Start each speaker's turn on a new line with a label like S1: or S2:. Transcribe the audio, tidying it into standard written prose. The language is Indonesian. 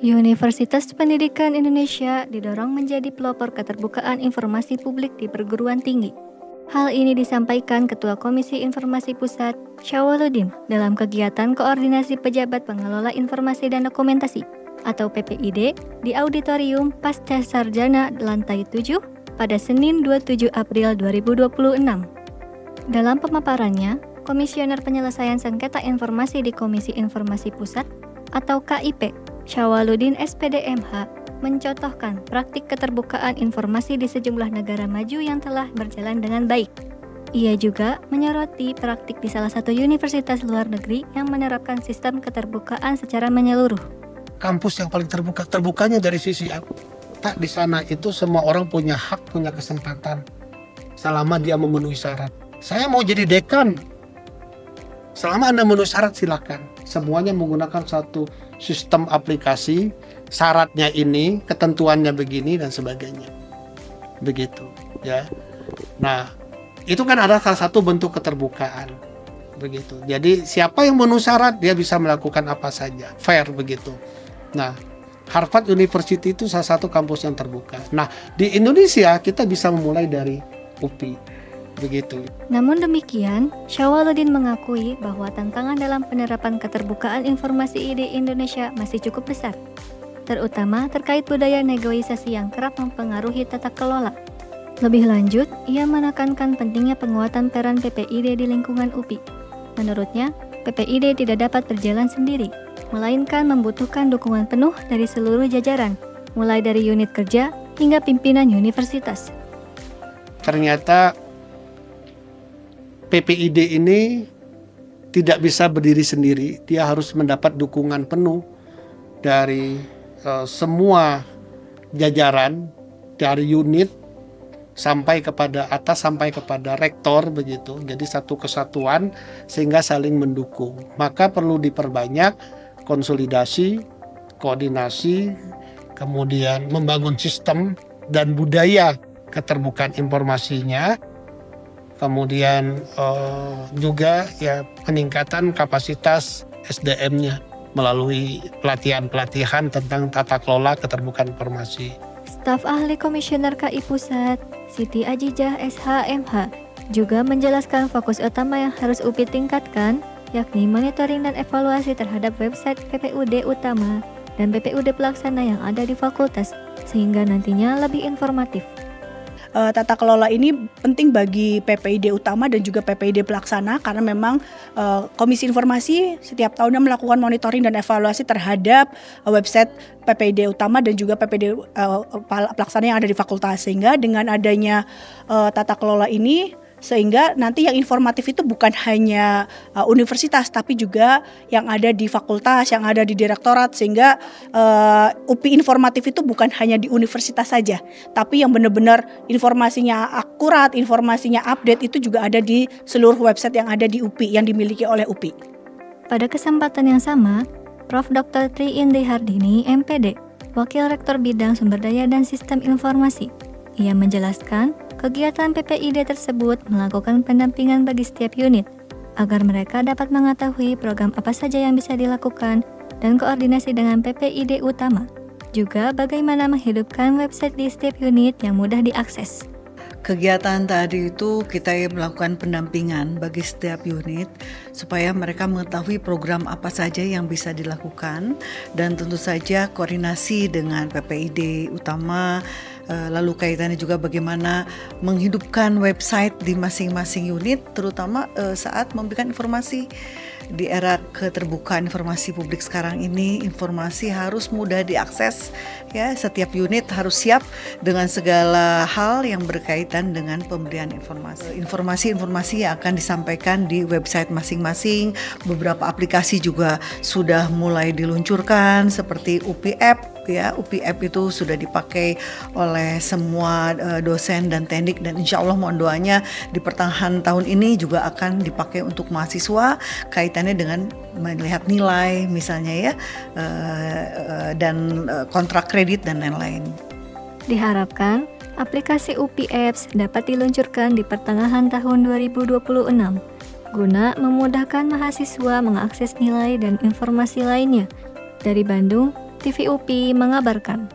S1: Universitas Pendidikan Indonesia didorong menjadi pelopor keterbukaan informasi publik di perguruan tinggi. Hal ini disampaikan Ketua Komisi Informasi Pusat, Syawaludin, dalam kegiatan Koordinasi Pejabat Pengelola Informasi dan Dokumentasi atau PPID di Auditorium Pasca Sarjana lantai 7 pada Senin 27 April 2026. Dalam pemaparannya, Komisioner Penyelesaian Sengketa Informasi di Komisi Informasi Pusat atau KIP, Syawaludin SPDMH, mencontohkan praktik keterbukaan informasi di sejumlah negara maju yang telah berjalan dengan baik. Ia juga menyoroti praktik di salah satu universitas luar negeri yang menerapkan sistem keterbukaan secara menyeluruh.
S2: Kampus yang paling terbukanya dari sisi tak di sana itu semua orang punya hak, punya kesempatan selama dia memenuhi syarat. Saya mau jadi dekan, selama Anda memenuhi syarat silakan. Semuanya menggunakan satu sistem aplikasi, syaratnya ini, ketentuannya begini dan sebagainya. Begitu, ya. Nah, itu kan ada salah satu bentuk keterbukaan. Begitu. Jadi siapa yang memenuhi syarat dia bisa melakukan apa saja, fair begitu. Nah, Harvard University itu salah satu kampus yang terbuka. Nah, di Indonesia kita bisa memulai dari UPI. Begitu.
S1: Namun demikian, Syawaludin mengakui bahwa tantangan dalam penerapan keterbukaan informasi di Indonesia masih cukup besar, terutama terkait budaya negosiasi yang kerap mempengaruhi tata kelola. Lebih lanjut, ia menekankan pentingnya penguatan peran PPID di lingkungan UPI. Menurutnya, PPID tidak dapat berjalan sendiri, melainkan membutuhkan dukungan penuh dari seluruh jajaran, mulai dari unit kerja hingga pimpinan universitas.
S2: Ternyata PPID ini tidak bisa berdiri sendiri, dia harus mendapat dukungan penuh dari semua jajaran, dari unit sampai kepada atas, sampai kepada rektor begitu. Jadi satu kesatuan sehingga saling mendukung. Maka perlu diperbanyak konsolidasi, koordinasi, kemudian membangun sistem dan budaya keterbukaan informasinya. Kemudian juga ya peningkatan kapasitas SDM-nya melalui pelatihan-pelatihan tentang tata kelola keterbukaan informasi.
S1: Staf ahli Komisioner KI Pusat, Siti Ajijah SHMH, juga menjelaskan fokus utama yang harus UPI tingkatkan, yakni monitoring dan evaluasi terhadap website PPUD utama dan PPUD pelaksana yang ada di fakultas, sehingga nantinya lebih informatif.
S3: Tata kelola ini penting bagi PPID utama dan juga PPID pelaksana karena memang Komisi Informasi setiap tahunnya melakukan monitoring dan evaluasi terhadap website PPID utama dan juga PPID pelaksana yang ada di fakultas, sehingga dengan adanya tata kelola ini sehingga nanti yang informatif itu bukan hanya universitas tapi juga yang ada di fakultas, yang ada di direktorat, sehingga UPI informatif itu bukan hanya di universitas saja tapi yang benar-benar informasinya akurat, informasinya update itu juga ada di seluruh website yang ada di UPI, yang dimiliki oleh UPI.
S1: Pada kesempatan yang sama, Prof. Dr. Tri Indi Hardini, MPD, Wakil Rektor Bidang Sumber Daya dan Sistem Informasi, ia menjelaskan kegiatan PPID tersebut melakukan pendampingan bagi setiap unit agar mereka dapat mengetahui program apa saja yang bisa dilakukan dan koordinasi dengan PPID utama. Juga bagaimana menghidupkan website di setiap unit yang mudah diakses.
S4: Kegiatan tadi itu kita melakukan pendampingan bagi setiap unit supaya mereka mengetahui program apa saja yang bisa dilakukan dan tentu saja koordinasi dengan PPID utama. Lalu kaitannya juga bagaimana menghidupkan website di masing-masing unit, terutama saat memberikan informasi. Di era keterbukaan informasi publik sekarang ini, informasi harus mudah diakses, ya. Setiap unit harus siap dengan segala hal yang berkaitan dengan pemberian informasi. Informasi-informasi yang akan disampaikan di website masing-masing. Beberapa aplikasi juga sudah mulai diluncurkan seperti UPI App ya. UPI App itu sudah dipakai oleh semua dosen dan teknik, dan insya Allah mohon doanya di pertengahan tahun ini juga akan dipakai untuk mahasiswa kaitannya dengan melihat nilai misalnya ya, dan kontrak kredit dan lain-lain.
S1: Diharapkan aplikasi UPI Apps dapat diluncurkan di pertengahan tahun 2026 guna memudahkan mahasiswa mengakses nilai dan informasi lainnya. Dari Bandung, TV UPI mengabarkan.